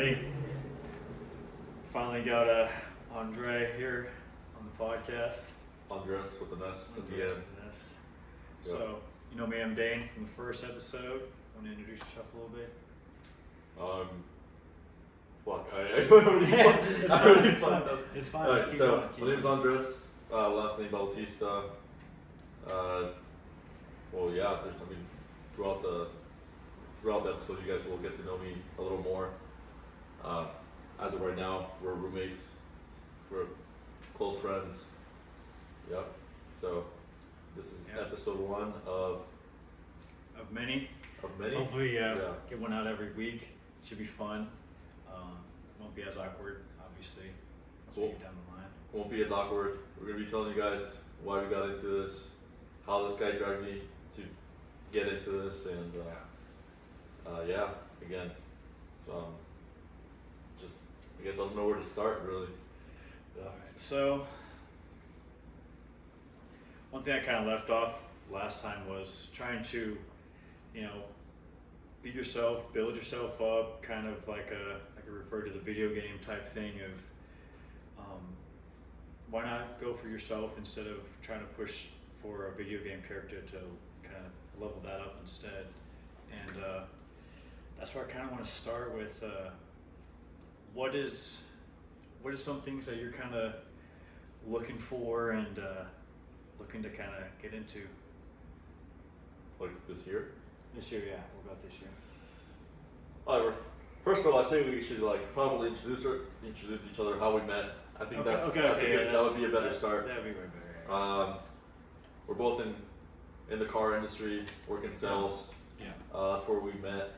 everybody. Finally got Andre here on the podcast. Andres with an S at the end. Yep. So, you know me, I'm Dane from the first episode. Want to introduce yourself a little bit? I already planned up. It's fine. Alright, Just keep so going, keep my name's going. Andres, last name Bautista. Throughout the episode, you guys will get to know me a little more. As of right now, we're roommates, we're close friends. Yep. So this is episode 1 of many. many. Hopefully, get one out every week. Should be fun. Won't be as awkward, obviously. Once we get down the line. Won't be as awkward. We're gonna be telling you guys why we got into this, how this guy dragged me to get into this, and again, just I guess I don't know where to start really. Yeah. Alright, so one thing I kind of left off last time was trying to, be yourself, build yourself up, kind of like I could refer to the video game type thing of why not go for yourself instead of trying to push for a video game character to kind of level that up instead. And that's where I kind of want to start with what is some things that you're kind of looking for and looking to kind of get into Like this year. this year. Yeah, what about this year? First of all, I say we should probably introduce each other, how we met. I think that would be a better start. That would be way better. Yeah. We're both in the car industry, working sales. Yeah. That's where we met.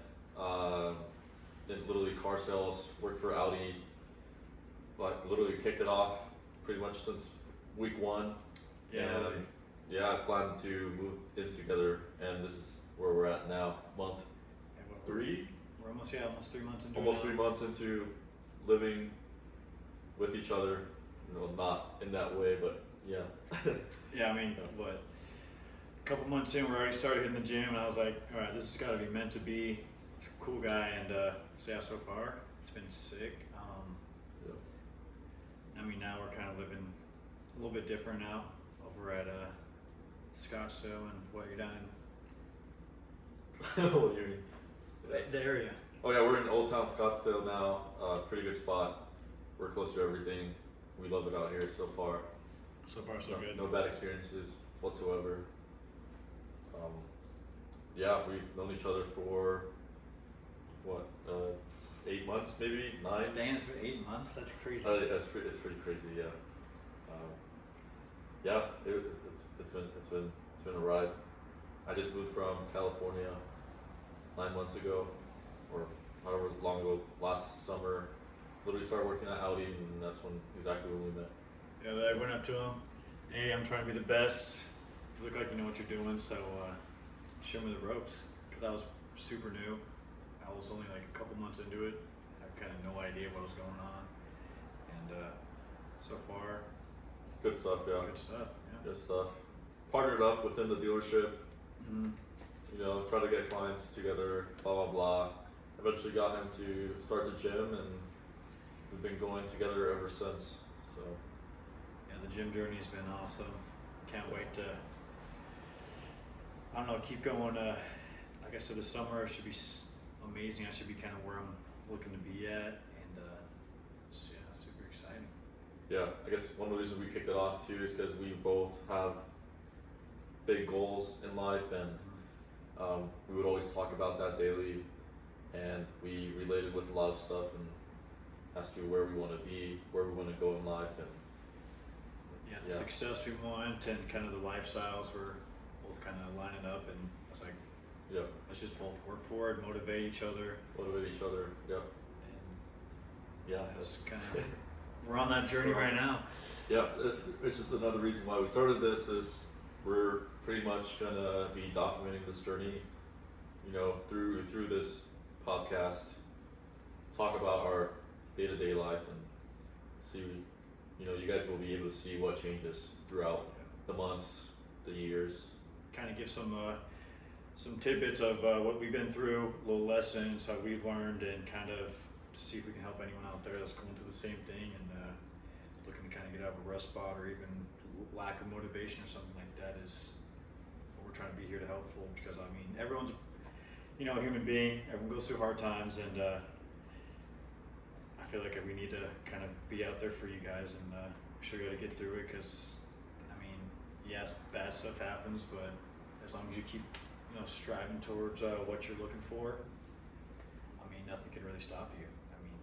In literally car sales, worked for Audi. Literally kicked it off pretty much since week 1. Yeah. And I plan to move in together, and this is where we're at now. Month 3. We're almost 3 months into Almost it. 3 months into living with each other. Not in that way, but yeah. Yeah, I mean, what? A couple months in, we already started hitting the gym, and I was like, all right, this has got to be meant to be. He's a cool guy, and so far, it's been sick. I mean, now we're kind of living a little bit different now over at Scottsdale, and you're down What do you mean? in the area. Oh yeah, we're in Old Town Scottsdale now. Pretty good spot. We're close to everything. We love it out here so far. So far, so good. No bad experiences whatsoever. We've known each other for 8 months, maybe 9. Staying for 8 months. That's crazy. It's pretty crazy, yeah. It's been a ride. I just moved from California 9 months ago, or however long ago, last summer. Literally started working at Audi, and that's exactly when we met. Yeah, I went up to him. Hey, I'm trying to be the best. You look like you know what you're doing, so show me the ropes. Because I was super new. I was only like a couple months into it. I had kind of no idea what was going on. And so far, Good stuff, yeah. good stuff. Yeah. Good stuff. Partnered up within the dealership. Mm-hmm. Try to get clients together, blah blah blah. Eventually got him to start the gym, and we've been going together ever since. So Yeah, the gym journey has been awesome. Can't wait to, keep going. Like I said, the summer should be amazing. I should be kind of where I'm looking to be at, and super exciting. yeah, I guess one of the reasons we kicked it off too is because we both have big goals in life, and we would always talk about that daily, and we related with a lot of stuff and as to where we want to be, where we want to go in life, and The success we want and kind of the lifestyles we're both kind of lining up, and it's like, let's just both work for it, motivate each other. Yep. And that's kind of, we're on that journey right now. Yeah, it's just another reason why we started this is we're pretty much gonna be documenting this journey, through this podcast, talk about our day-to-day life, and see, you guys will be able to see what changes throughout the months, the years. Kind of give some tidbits of what we've been through, little lessons, how we've learned, and kind of to see if we can help anyone out there that's going through the same thing and looking to kind of get out of a rust spot or even lack of motivation or something like that is what we're trying to be here to help for. Because I mean, everyone's a human being. Everyone goes through hard times, and I feel like we need to kind of be out there for you guys and show you how to get through it. Because I mean, yes, bad stuff happens, but as long as you keep striving towards what you're looking for, I mean, nothing can really stop you. I mean,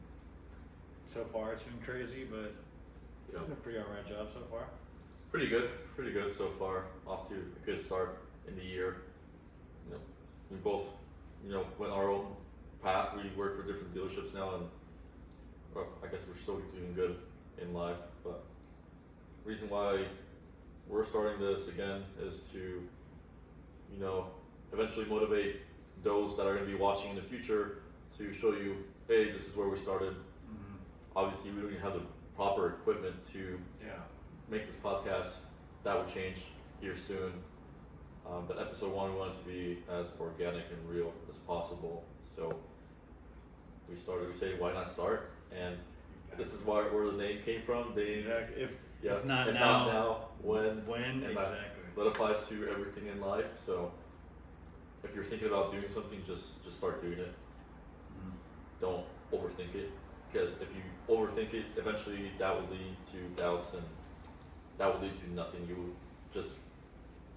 so far it's been crazy, but you've done a pretty alright job so far. Pretty good so far. Off to a good start in the year. We both, went our own path. We work for different dealerships now, and I guess we're still doing good in life. But the reason why we're starting this again is to, eventually motivate those that are going to be watching in the future to show you, hey, this is where we started. Mm-hmm. Obviously, we don't even have the proper equipment to make this podcast. That would change here soon. But episode 1, we want it to be as organic and real as possible. So we say, why not start? And this is where the name came from. Exactly. If not now, now, when? And exactly. That applies to everything in life. So if you're thinking about doing something, just start doing it. Mm-hmm. Don't overthink it, because if you overthink it, eventually that will lead to doubts, and that will lead to nothing. You will just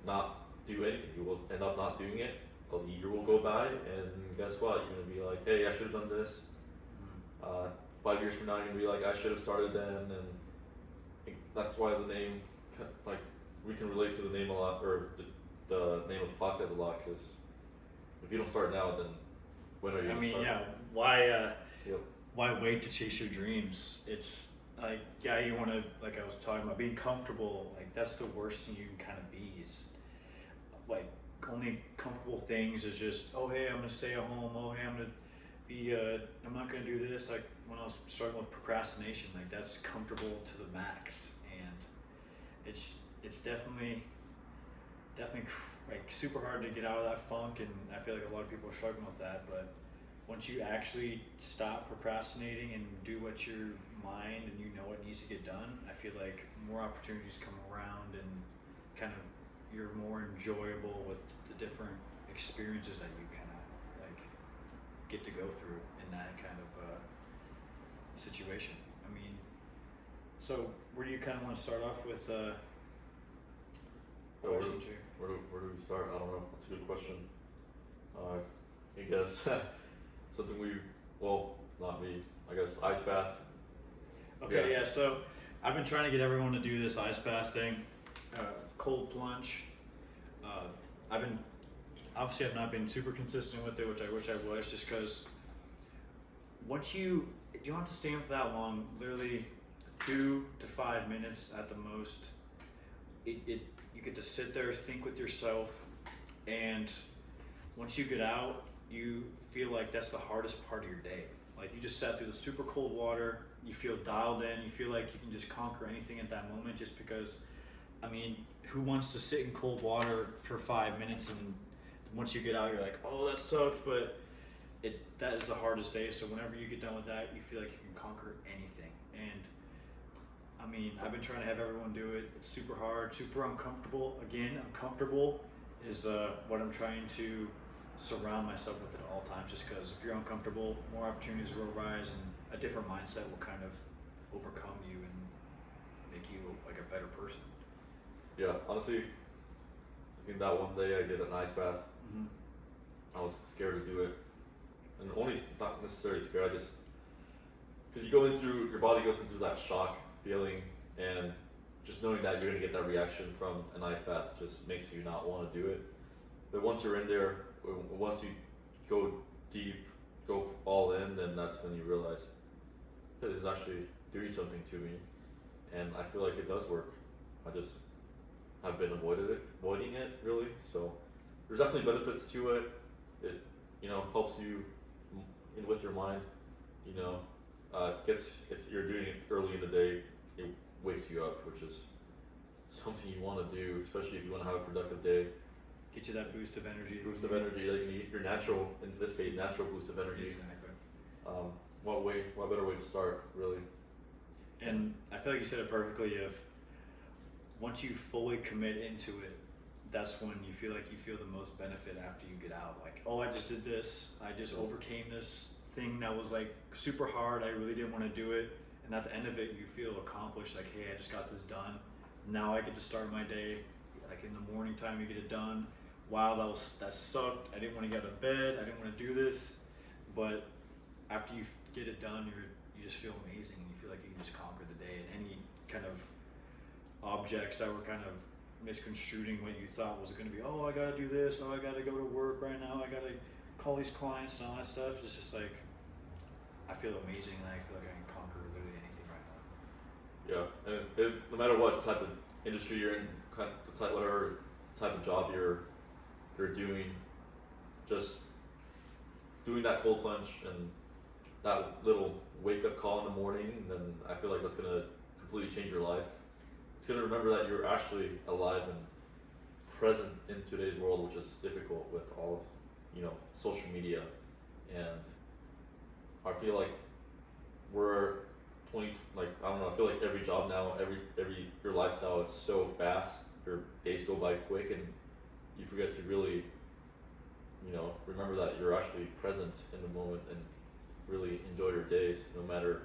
not do anything. You will end up not doing it. A year will go by, and guess what? You're gonna be like, hey, I should have done this. 5 years from now, you're gonna be like, I should have started then, and that's why the name, like, we can relate to the name a lot, or the name of the podcast a lot, because if you don't start now, then when are you gonna start? Why wait to chase your dreams? It's like, you want to, like I was talking about, being comfortable. Like, that's the worst thing you can kind of be, is like, only comfortable things is just, oh hey, I'm gonna stay at home, oh hey, I'm not gonna do this. Like, when I was starting with procrastination, like, that's comfortable to the max, and it's definitely like super hard to get out of that funk, and I feel like a lot of people are struggling with that. But once you actually stop procrastinating and do what your mind and what needs to get done, I feel like more opportunities come around, and kind of you're more enjoyable with the different experiences that you kind of like get to go through in that kind of situation. I mean, so where do you kind of want to start off with questions here? Where do we start? I don't know. That's a good question. I guess something not me. I guess ice bath. Okay, yeah. So I've been trying to get everyone to do this ice bath thing, cold plunge. I've not been super consistent with it, which I wish I was, just because you don't have to stay in for that long. Literally 2 to 5 minutes at the most. You get to sit there, think with yourself, and once you get out, you feel like that's the hardest part of your day. Like, you just sat through the super cold water, you feel dialed in, you feel like you can just conquer anything at that moment, just because, I mean, who wants to sit in cold water for 5 minutes, and once you get out, you're like, oh, that sucks, but that is the hardest day. So whenever you get done with that, you feel like you can conquer anything. And I mean, I've been trying to have everyone do it. It's super hard, super uncomfortable. Again, uncomfortable is what I'm trying to surround myself with at all times, just because if you're uncomfortable, more opportunities will arise, and a different mindset will kind of overcome you and make you like a better person. Yeah, honestly, I think that one day I did an ice bath. Mm-hmm. I was scared to do it, and only not necessarily scared. Because your body goes into that shock feeling, and just knowing that you're gonna get that reaction from an ice bath just makes you not want to do it. But once you're in there, once you go deep, go all in, then that's when you realize that this is actually doing something to me, and I feel like it does work. I just have been avoiding it really. So there's definitely benefits to it. It helps you with your mind. If you're doing it early in the day, it wakes you up, which is something you want to do, especially if you want to have a productive day. Get you that boost of energy. Boost of energy that you need. Your natural, in this case, natural boost of energy. Exactly. what better way to start, really? And I feel like you said it perfectly. If once you fully commit into it, that's when you feel the most benefit after you get out. Like, oh, I just did this. I just overcame this thing that was like super hard. I really didn't want to do it. And at the end of it, you feel accomplished. Like, hey, I just got this done. Now I get to start my day. Like in the morning time, you get it done. Wow, that sucked. I didn't want to get out of bed. I didn't want to do this. But after you get it done, you just feel amazing. And you feel like you can just conquer the day. And any kind of objects that were kind of misconstruing what you thought was going to be, oh, I got to do this. Oh, I got to go to work right now. I got to call these clients and all that stuff. It's just like, I feel amazing, and I feel like I can conquer literally anything right now. Yeah, and no matter what type of industry you're in, whatever type of job you're doing, just doing that cold plunge and that little wake up call in the morning, then I feel like that's gonna completely change your life. It's gonna remember that you're actually alive and present in today's world, which is difficult with all of, social media. And I feel like we're I feel like every job now, your lifestyle is so fast, your days go by quick, and you forget to really, remember that you're actually present in the moment and really enjoy your days, no matter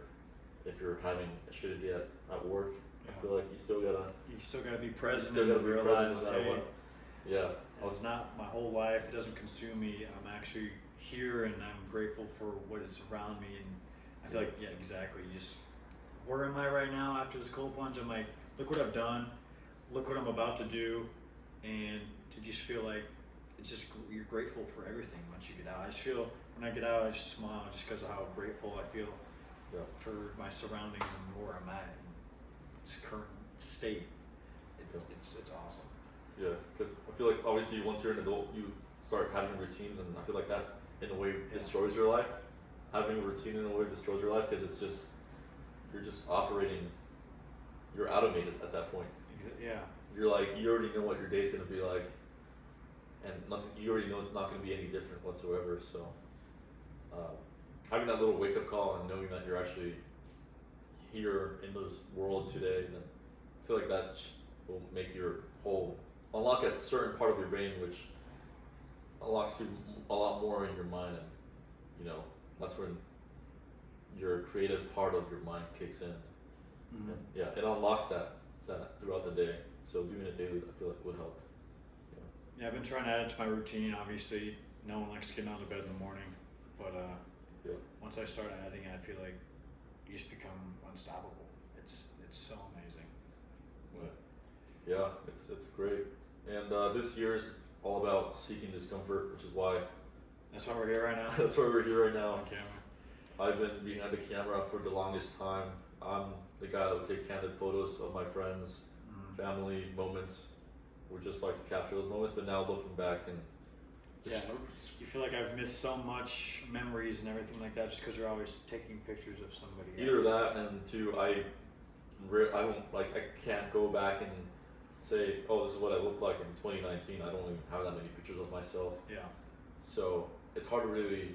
if you're having a shitty day at work. I feel like you still gotta be present. You still gotta be realize, present no matter what. Yeah. It's not my whole life. It doesn't consume me. I'm actually here, and I'm grateful for what is around me. And I feel like, yeah, exactly. Where am I right now after this cold plunge? I'm like, look what I've done. Look what I'm about to do. And to just feel like you're grateful for everything once you get out. I just feel, when I get out, I just smile just because of how grateful I feel for my surroundings and where I'm at in this current state. It's awesome. Yeah, because I feel like obviously once you're an adult, you start having routines, and I feel like that in a way destroys your life. Having a routine in a way destroys your life, because you're just operating, you're automated at that point. Yeah. You're like, you already know what your day's gonna be like, and you already know it's not gonna be any different whatsoever. So having that little wake up call and knowing that you're actually here in this world today, then I feel like that will make your whole unlock a certain part of your brain, which unlocks you a lot more in your mind, and that's when your creative part of your mind kicks in. Mm-hmm. And it unlocks that throughout the day. So doing it daily, I feel like would help. Yeah, I've been trying to add it to my routine. Obviously, no one likes getting out of bed in the morning, but once I start adding it, I feel like you just become unstoppable. It's so amazing. But yeah, it's great. And this year's all about seeking discomfort, which is why that's why we're here right now. That's why we're here right now. On camera. I've been behind the camera for the longest time. I'm the guy that would take candid photos of my friends, family, moments. Would just like to capture those moments, but now looking back and you feel like I've missed so much memories and everything like that just because you're always taking pictures of somebody else. Either that, and two, I can't go back and say, oh, this is what I look like in 2019. I don't even have that many pictures of myself. Yeah. So it's hard to really,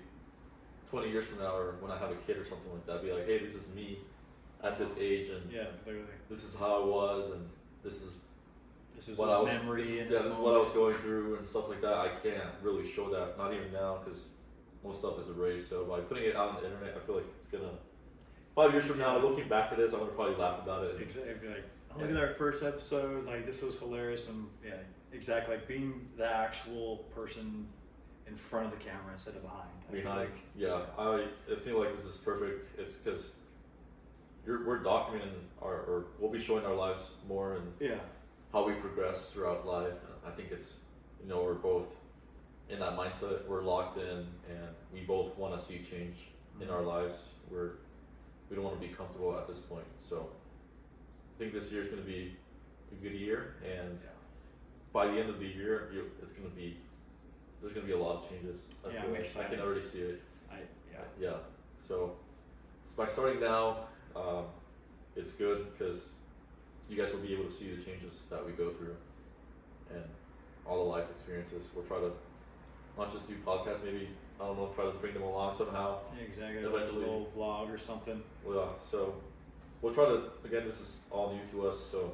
20 years from now, or when I have a kid or something like that, be like, hey, this is me at this age, and literally. This is how I was, and this is what I was, memory. This is what I was going through and stuff like that. I can't really show that, not even now, because most stuff is erased. So by putting it out on the internet, I feel like it's gonna. 5 years from now, looking back at this, I'm gonna probably laugh about it. Exactly. Like, look at our first episode. Like, this was hilarious, and exactly. Like being the actual person in front of the camera instead of behind. I feel like this is perfect. It's because we're documenting or we'll be showing our lives more and how we progress throughout life. And I think it's we're both in that mindset. We're locked in, and we both want to see change in our lives. We don't want to be comfortable at this point. So I think this year is going to be a good year, and by the end of the year, there's going to be a lot of changes. I can already see it. So by starting now, it's good because you guys will be able to see the changes that we go through and all the life experiences. We'll try to not just do podcasts, maybe I don't know, try to bring them along somehow. Yeah, exactly. Eventually. Like a little vlog or something. Well, yeah, so we'll try to, again, this is all new to us, so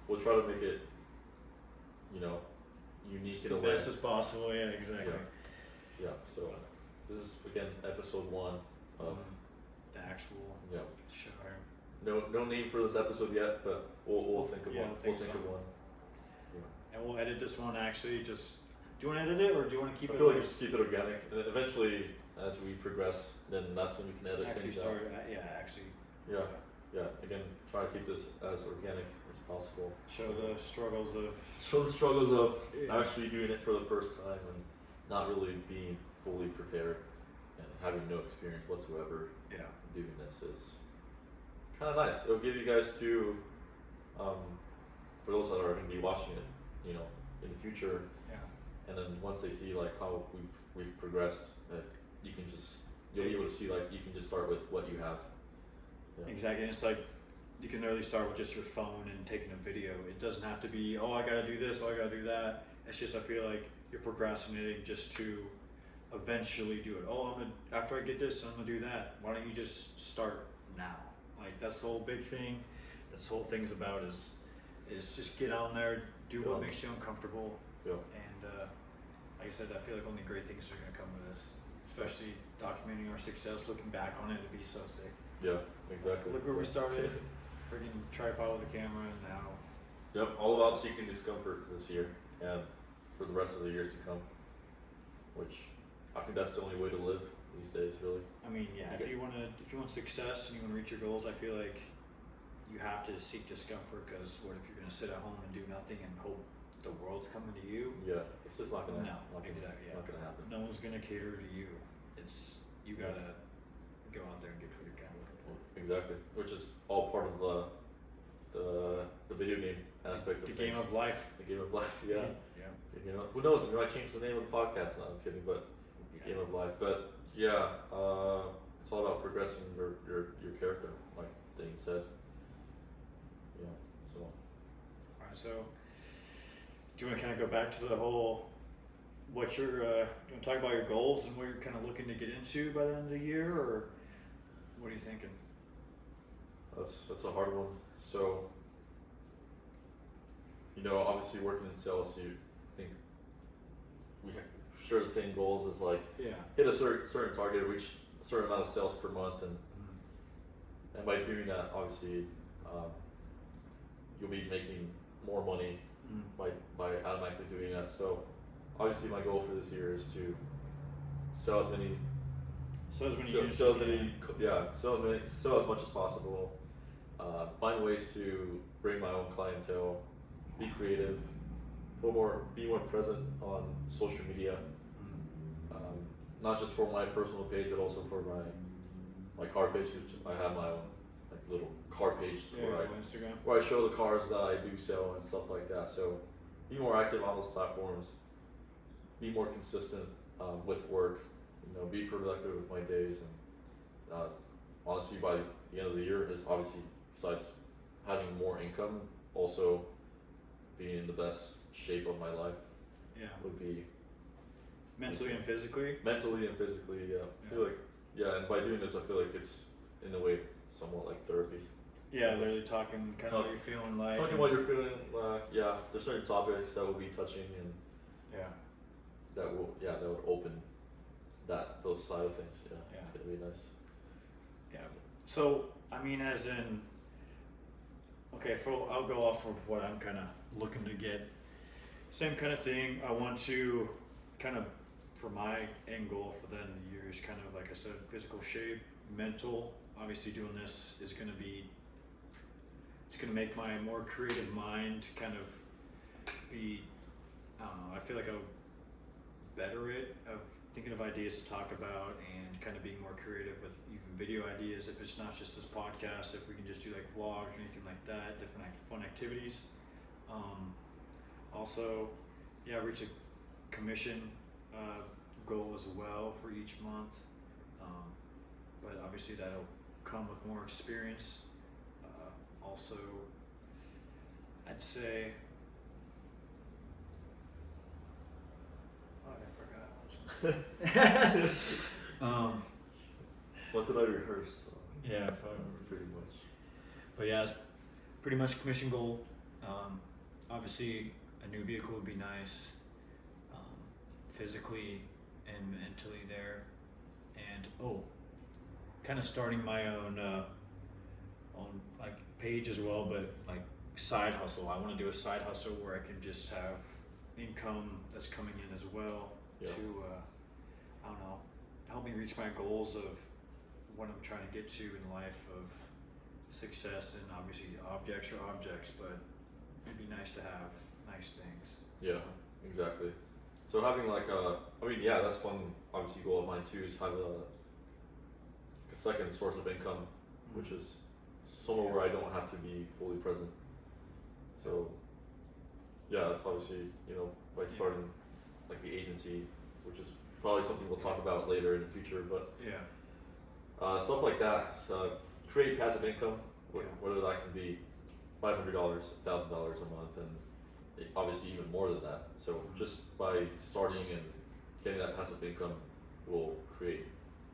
we'll try to make it, you know, unique in a way. Best as possible, yeah, exactly. Yeah, so this is, again, episode 1 of the actual show. No name for this episode yet, but we'll think of one. We'll think of one. And we'll edit this one actually. Just do you want to edit it or do you want to keep I it? feel like just keep it organic. And eventually, as we progress, then that's when we can edit Actually things start. out. Yeah. Again, try to keep this as organic as possible. Show the struggles of actually doing it for the first time and not really being fully prepared and having no experience whatsoever. Yeah. Doing this is it's kind of nice. It'll give you guys to, for those that are going to be watching it, you know, in the future. Yeah. And then once they see like how we've progressed, you'll be able to see like you can just start with what you have. Yeah. Exactly. And it's like you can literally start with just your phone and taking a video. It doesn't have to be, oh, I gotta do this, oh, I gotta do that. It's just I feel like you're procrastinating just to eventually do it. Oh, after I get this, I'm gonna do that. Why don't you just start now? Like that's the whole big thing. That's the whole thing's about is just get out there, do what makes you uncomfortable. Yeah. And like I said, I feel like only great things are gonna come with this, especially documenting our success, looking back on it, it'd be so sick. Yeah, exactly. Look where we started, freaking tripod with a camera, and now. Yep, all about seeking discomfort this year and for the rest of the years to come. Which I think that's the only way to live these days, really. I mean, yeah. If you want success and you want to reach your goals, I feel like you have to seek discomfort. Because what if you're gonna sit at home and do nothing and hope the world's coming to you? Yeah, it's just not gonna. Exactly. Yeah. Not gonna happen. No one's gonna cater to you. It's you gotta go out there and get what you're kind of looking for. Exactly, which is all part of the video game aspect of the things. game of life. The game of life, yeah. Yeah. You know, who knows? We might change the name of the podcast. No, I'm kidding, but game of life. But yeah, it's all about progressing your character, like Dane said. Yeah. So. Alright, so do you want to kind of go back to the whole what you're? Do you want to talk about your goals and what you're kind of looking to get into by the end of the year, or what are you thinking? That's a hard one. So, you know, obviously working in sales, you think we share the same goals as like hit a certain target, reach a certain amount of sales per month, and by doing that, obviously, you'll be making more money by automatically doing that. So, obviously, my goal for this year is to sell as many. Sell as much as possible. Find ways to bring my own clientele, be creative, be more present on social media. Not just for my personal page, but also for my car page. Which I have my own like little car page where I show the cars that I do sell and stuff like that. So be more active on those platforms. Be more consistent with work. You know, be productive with my days, and honestly, by the end of the year, is obviously besides having more income, also being in the best shape of my life. Yeah. Would be mentally and physically. Mentally and physically, yeah. I feel like and by doing this, I feel like it's in a way somewhat like therapy. Yeah, literally talking kind of what you're feeling like. Talking what you're feeling. There's certain topics that we'll be touching, and that would open those side of things. Yeah. It's gonna be nice. Yeah. So I mean, as in, I'll go off of what I'm kind of looking to get. Same kind of thing. I want to kind of, for my end goal for the end of the year is kind of like I said, physical shape, mental. Obviously, doing this is going to be. It's going to make my more creative mind kind of be. I don't know. I feel like I'll better it of thinking of ideas to talk about and kind of being more creative with even video ideas. If it's not just this podcast, if we can just do like vlogs or anything like that, different fun activities. Also, reach a commission goal as well for each month. But obviously that'll come with more experience. Also, I'd say, I forgot. What did I rehearse? Yeah, Pretty much. but yeah, it's pretty much commission goal. Obviously, a new vehicle would be nice, physically and mentally there, and kind of starting my own like page as well, but like side hustle. I want to do a side hustle where I can just have income that's coming in as well Yeah. to I don't know, help me reach my goals of what I'm trying to get to in life of success. And obviously objects are objects, but it'd be nice to have nice things. Yeah, exactly. So having like that's one obviously goal of mine too, is have a second source of income, which is somewhere where I don't have to be fully present. So yeah, that's obviously, by starting like the agency, which is probably something we'll talk about later in the future, but Yeah. stuff like that. So create passive income, Yeah. whether that can be $500, $1,000 a month, and obviously even more than that. So just by starting and getting that passive income will create,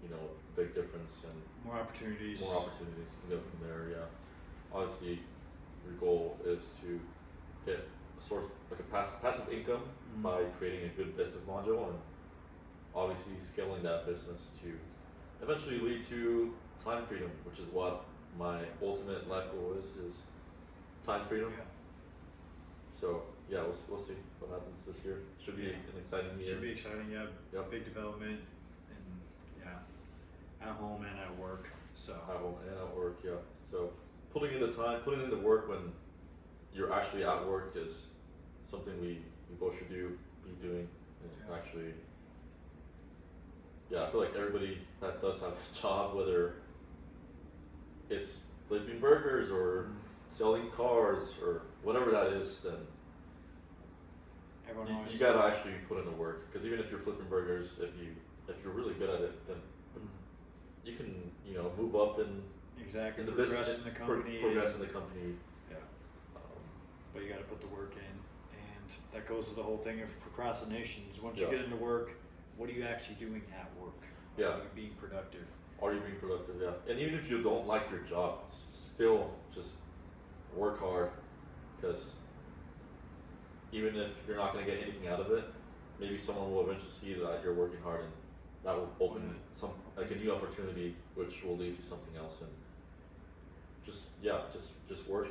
a big difference and More opportunities. and go from there. Yeah, obviously your goal is to get a source, like a passive income by creating a good business module, and obviously scaling that business to eventually lead to time freedom, which is what my ultimate life goal is time freedom. Yeah. So yeah, we'll see what happens this year. Should be an exciting year. Should be exciting, yeah. Yep. Big development, and at home and at work. So At home and at work, yeah. So putting in the work when you're actually at work is something we both should be doing, and Yeah. actually, I feel like everybody that does have a job, whether it's flipping burgers or selling cars or whatever that is, then everyone always you gotta actually put in the work. Because even if you're flipping burgers, if you're really good at it, then you can move up in exactly the progress business, in the company. progress in the company. Yeah. But you got to put the work in, and that goes to the whole thing of procrastination. Is once you Yeah. get into work, what are you actually doing at work? Yeah. Are you being productive? Are you being productive? Yeah. And even if you don't like your job, still just work hard, because even if you're not going to get anything out of it, maybe someone will eventually see that you're working hard, and that will open a new opportunity, which will lead to something else. And just work,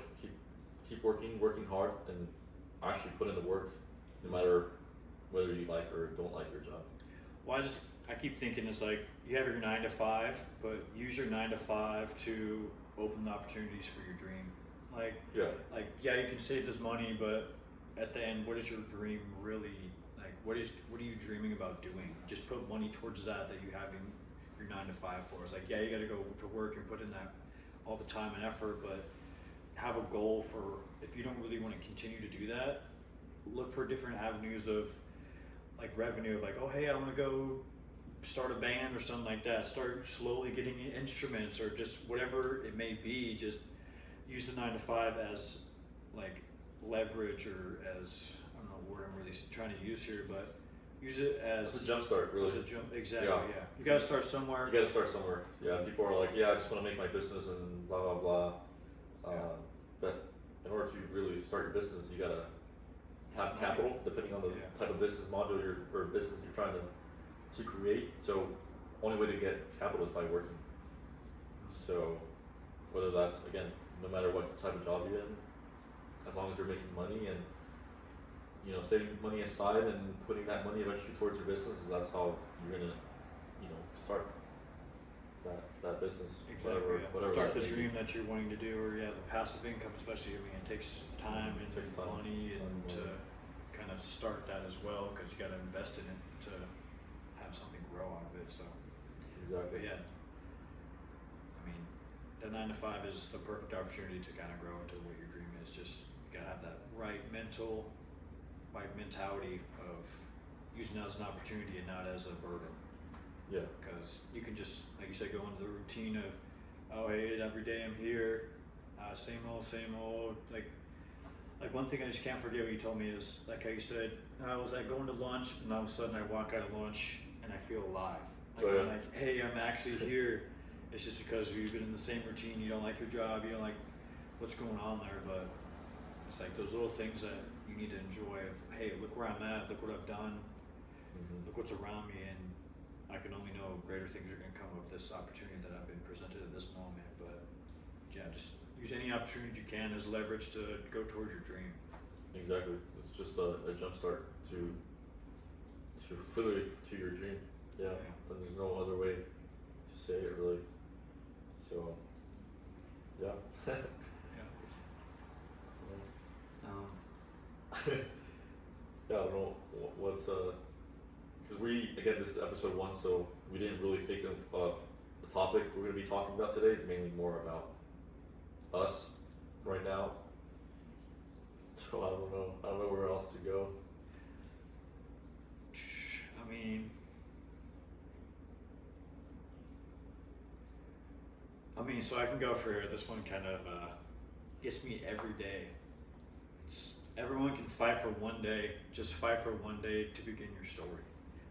keep working hard, and actually put in the work, no matter whether you like or don't like your job. Well, I keep thinking it's like you have your 9 to 5, but use your 9 to 5 to open the opportunities for your dream. Yeah. You can save this money, but at the end, what is your dream really like? What are you dreaming about doing? Just put money towards that you have in your 9 to 5 for. It's like, you got to go to work and put in that all the time and effort, but have a goal for, if you don't really want to continue to do that, look for different avenues of like revenue, of like, oh hey, I want to go start a band or something like that. Start slowly getting instruments, or just whatever it may be. Just use the 9 to 5 as like leverage, or as, I don't know what word I'm really trying to use here, but use it as It's a jump start, really. as a jump, exactly. Yeah. Yeah, you got to start somewhere. You gotta start somewhere. Yeah, people are like, I just want to make my business and blah blah blah. But in order to really start your business, you gotta have capital, depending on the type of business module or business you're trying to create. So, only way to get capital is by working. So, whether that's, again, no matter what type of job you're in, as long as you're making money and saving money aside and putting that money eventually towards your business, that's how you're gonna start that business. Exactly. Whatever Start that the may dream be. that you're wanting to do, or the passive income, especially. I mean, it takes time and Takes time. money Time and and to money. kind of start that as well, because you got to invest in it to have something grow out of it. So, Exactly. but I mean, the 9 to 5 is the perfect opportunity to kind of grow into what your dream is. Just you gotta have that right mentality of using it as an opportunity and not as a burden. Yeah. Because you can just, like you said, go into the routine of, oh hey, every day I'm here, same old. Like one thing I just can't forget what you told me is, like how you said, I was like going to lunch, and all of a sudden I walk out of lunch and I feel alive. Like, Oh, yeah. I'm like, hey, I'm actually here. It's just because you've been in the same routine, you don't like your job, you don't like what's going on there, but it's like those little things that you need to enjoy of, hey, look where I'm at, look what I've done, look what's around me, and I can only know greater things are gonna come of this opportunity that I've been presented at this moment. But yeah, just use any opportunity you can as leverage to go towards your dream. Exactly. It's just a jump start to literally to your dream. Yeah. And there's no other way to say it really. So yeah. Yeah. Yeah, I don't know what's because this is episode 1, so we didn't really think of the topic we're gonna be talking about today. Is mainly more about us right now. So I don't know where else to go. I mean, so I can go for this one. Kind of gets me every day. Everyone can fight for one day. Just fight for one day to begin your story.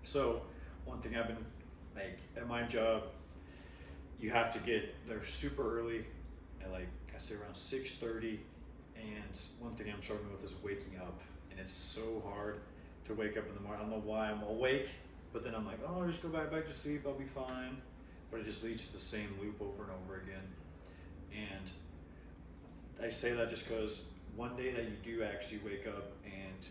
So one thing I've been like at my job, you have to get there super early, at like I say around 6:30. And one thing I'm struggling with is waking up, and it's so hard to wake up in the morning. I don't know why I'm awake, but then I'm like, oh, I'll just go back to sleep. I'll be fine. But it just leads to the same loop over and over again. And I say that just because one day that you do actually wake up and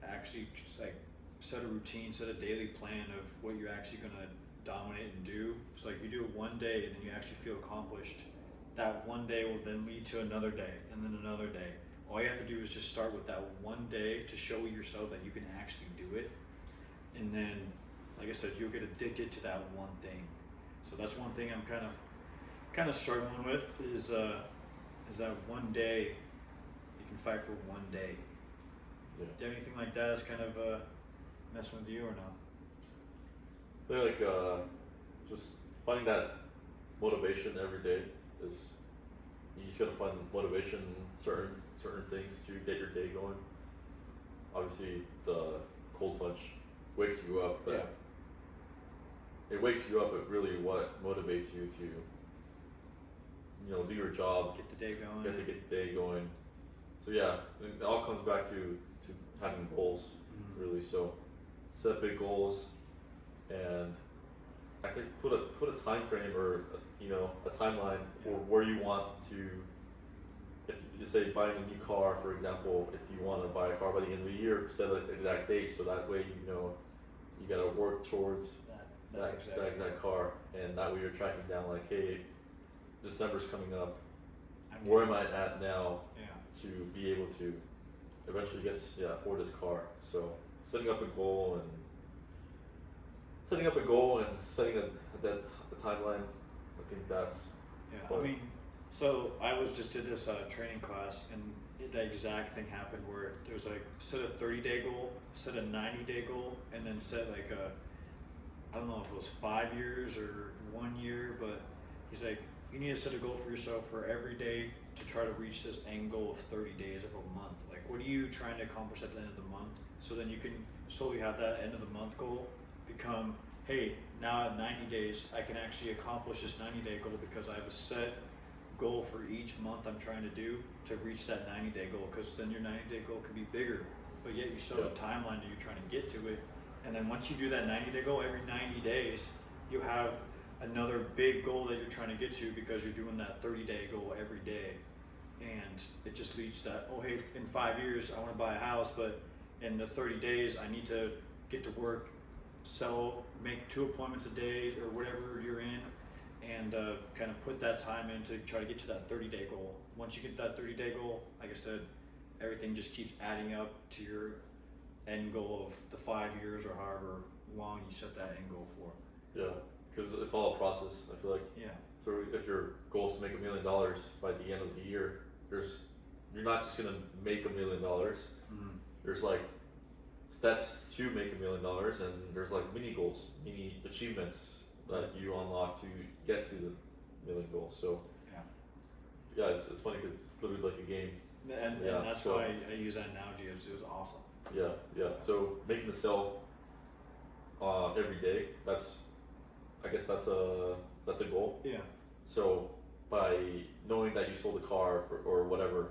actually just like set a routine, set a daily plan of what you're actually gonna dominate and do. So like you do it one day and then you actually feel accomplished. That one day will then lead to another day and then another day. All you have to do is just start with that one day to show yourself that you can actually do it. And then, like I said, you'll get addicted to that one thing. So that's one thing I'm kind of struggling with is that one day you can fight for one day. Yeah. Do you have anything like that that's kind of messing with you or no? I feel like just finding that motivation every day is you just gotta find motivation in certain things to get your day going. Obviously the cold plunge wakes you up, but it wakes you up, but really what motivates you to do your job, Get the day going. Get the day going. So yeah, it all comes back to having goals, really. So set big goals, and I think put a time frame or a timeline or where you want to. If you say buying a new car, for example, if you want to buy a car by the end of the year, set an exact date so that way you gotta work towards that exact car, and that way you're tracking down like, hey, December's coming up. Where am I at now to be able to eventually get afford this car? So setting up a goal and setting a timeline. I think that's I mean, so I was just did this training class, and the exact thing happened where there was like set a 30-day goal, set a 90-day goal, and then set like I don't know if it was 5 years or 1 year, but he's like, you need to set a goal for yourself for every day to try to reach this end goal of 30 days of a month. Like, what are you trying to accomplish at the end of the month? So then you can slowly have that end of the month goal become, hey, now at 90 days, I can actually accomplish this 90-day goal because I have a set goal for each month I'm trying to do to reach that 90-day goal, because then your 90-day goal could be bigger, but yet you still have a timeline that you're trying to get to it. And then once you do that 90-day goal, every 90 days, you have another big goal that you're trying to get to because you're doing that 30-day goal every day. And it just leads to that, oh, hey, in 5 years, I want to buy a house, but in the 30 days, I need to get to work, make 2 appointments a day or whatever you're in, and kind of put that time in to try to get to that 30-day goal. Once you get that 30-day goal, like I said, everything just keeps adding up to your end goal of the 5 years or however long you set that end goal for. Yeah, because it's all a process, I feel like. Yeah. So if your goal is to make $1 million by the end of the year, you're not just gonna make $1 million. There's like steps to make $1 million, and there's like mini goals, mini achievements that you unlock to get to the million goal. So yeah, it's funny because it's literally like a game. And that's why I use that analogy. It was awesome. Yeah. So making the sale every day. I guess that's a goal. Yeah. So by knowing that you sold a car or whatever,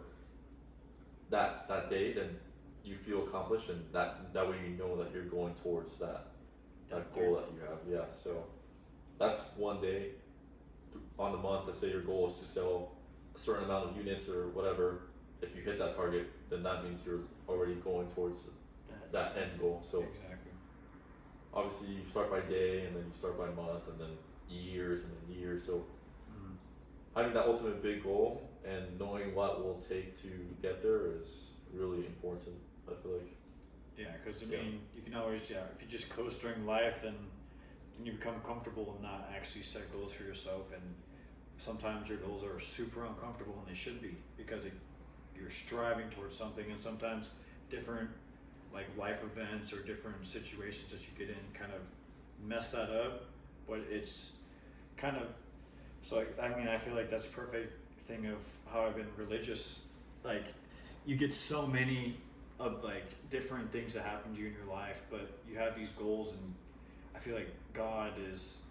that's that day, then you feel accomplished, and that way you know that you're going towards that goal that you have. Yeah. So that's one day on the month. Let's say your goal is to sell a certain amount of units or whatever. If you hit that target, then that means you're already going towards that end goal. So exactly. obviously you start by day, and then you start by month, and then years, and then years. So having that ultimate big goal and knowing what will take to get there is really important, I feel like. Yeah, because I mean, you can always, if you just coast during life, then you become comfortable and not actually set goals for yourself. And sometimes your goals are super uncomfortable, and they should be, because you're striving towards something, and sometimes different like life events or different situations that you get in kind of mess that up. But it's kind of, so I mean, I feel like that's perfect thing of how I've been religious. Like, you get so many of like different things that happen to you in your life, but you have these goals, and I feel like God is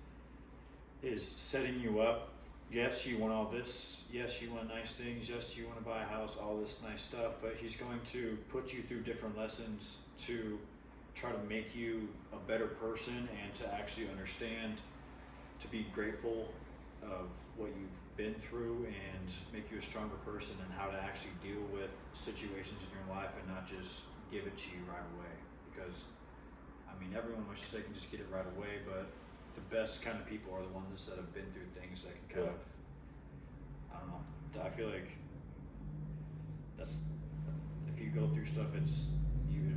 setting you up. Yes, you want all this. Yes, you want nice things. Yes, you want to buy a house, all this nice stuff, but He's going to put you through different lessons to try to make you a better person, and to actually understand, to be grateful of what you've been through, and make you a stronger person, and how to actually deal with situations in your life, and not just give it to you right away. Because I mean, everyone wishes they can just get it right away, but the best kind of people are the ones that have been through things that can kind of, I don't know, I feel like that's, if you go through stuff, it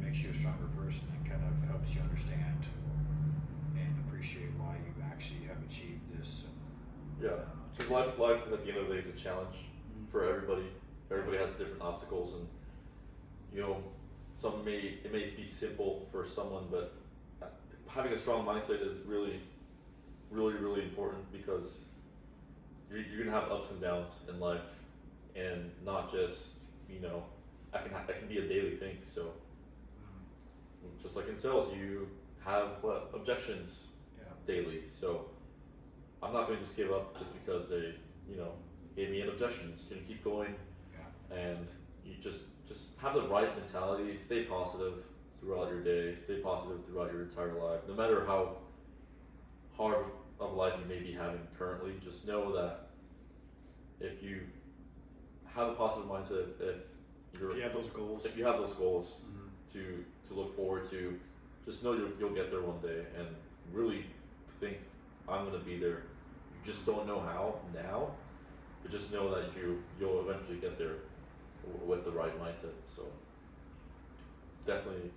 makes you a stronger person, and kind of helps you understand and appreciate why you actually have achieved this. Yeah, so life at the end of the day is a challenge for everybody. Everybody has different obstacles, and you know, it may be simple for someone, but having a strong mindset is really important, because you're gonna have ups and downs in life, and not just, you know, that can be a daily thing. So just like in sales, you have objections daily. So I'm not gonna just give up just because they, you know, gave me an objection. I'm just gonna keep going, and you just have the right mentality. Stay positive throughout your day. Stay positive throughout your entire life, no matter how hard of life you may be having currently. Just know that if you have a positive mindset, if you have those goals to look forward to, just know you'll get there one day, and really think, I'm gonna be there. You just don't know how now, but just know that you'll eventually get there with the right mindset. So definitely,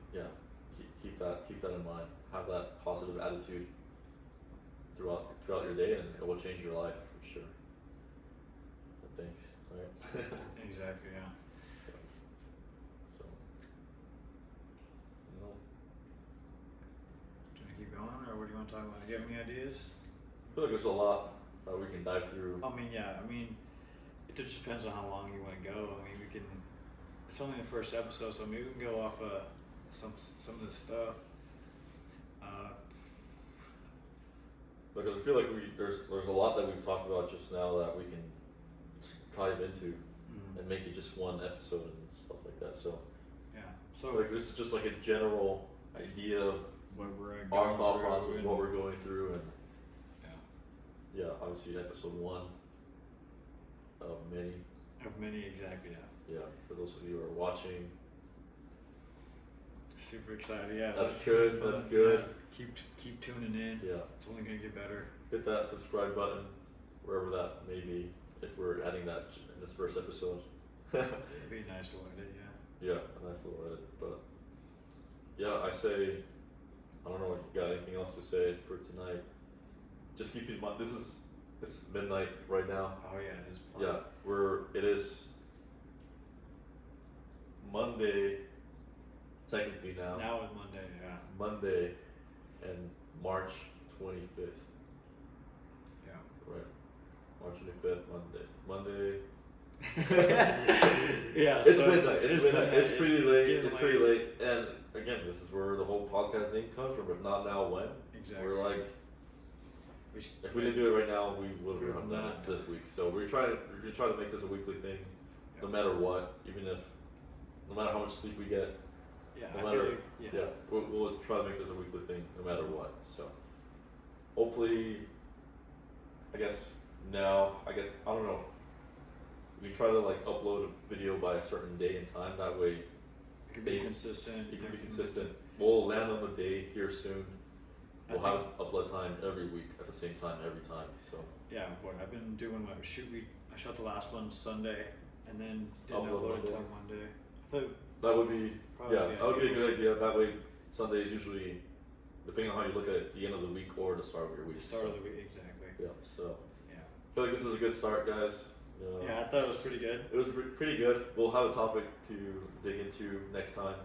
keep that in mind. Have that positive attitude throughout your day, and it will change your life for sure. I think, right? Exactly, yeah. So, you know. Do you want to keep going, or what do you want to talk about? Do you have any ideas? I feel like there's a lot that we can dive through. I mean, it just depends on how long you want to go. I mean, it's only the first episode, so maybe we can go off some of this stuff. Because I feel like there's a lot that we've talked about just now that we can dive into and make it just one episode and stuff like that. So so like this is just like a general idea of what we're our thought process, what we're going through, and obviously episode 1 of many. Of many, exactly. Yeah, for those of you who are watching. Super excited, yeah. That's good. That's good. Yeah. Keep tuning in. Yeah. It's only gonna get better. Hit that subscribe button, wherever that may be, if we're adding that in this first episode. It'd be a nice little edit, Yeah, a nice little edit. But I say, I don't know if you got anything else to say for tonight. Just keep in mind, it's midnight right now. Oh yeah, it is fun. Yeah, it is Monday, technically now. Now it's Monday, yeah. Monday, and March 25th. Yeah. Right. March 25th, Monday. Yeah. It's midnight. It's midnight. It's pretty late. And again, this is where the whole podcast name comes from. If not now, when? Exactly. We're like, We should, if we didn't do it right now, we would We have would done not it do this week. So we're trying to make this a weekly thing, no matter what. Even if, no matter how much sleep we get, yeah, no I matter, feel like, yeah. we'll try to make this a weekly thing, no matter what. So hopefully, I don't know. We try to like upload a video by a certain day and time. That way, It can be consistent. you can be consistent. We'll land on the day here soon. We'll have upload time every week at the same time every time. So Yeah, what I've been doing, I shot the last one Sunday, and then didn't Upload upload Monday. until Monday. I thought that would be probably that would be a good idea. That way, Sunday is usually, depending on how you look at it, the end of the week or the start of your week. the start so, of the week, exactly. Yeah. So Yeah. I feel like this is a good start, guys. Yeah, I thought it was pretty good. It was pretty good. We'll have a topic to dig into next time.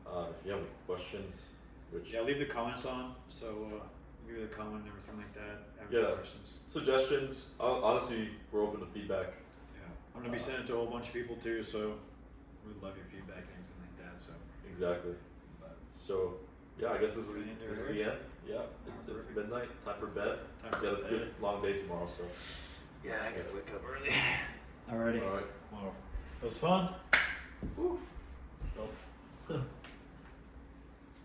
If you have any questions, which Yeah, leave the comments on, so leave a comment and everything like that. Have Yeah. any questions. suggestions, honestly, we're open to feedback. Yeah. I'm gonna be sending it to a whole bunch of people too, so we'd love your feedback and anything like that. So Exactly. but So yeah, I guess this is We're gonna end it this is right the end. Yeah, it's Perfect. midnight. Time for bed. time We for got a bed. good long day tomorrow, so Yeah, I gotta wake up early. Alrighty. all right. Well, it was fun. Woo. Let's go.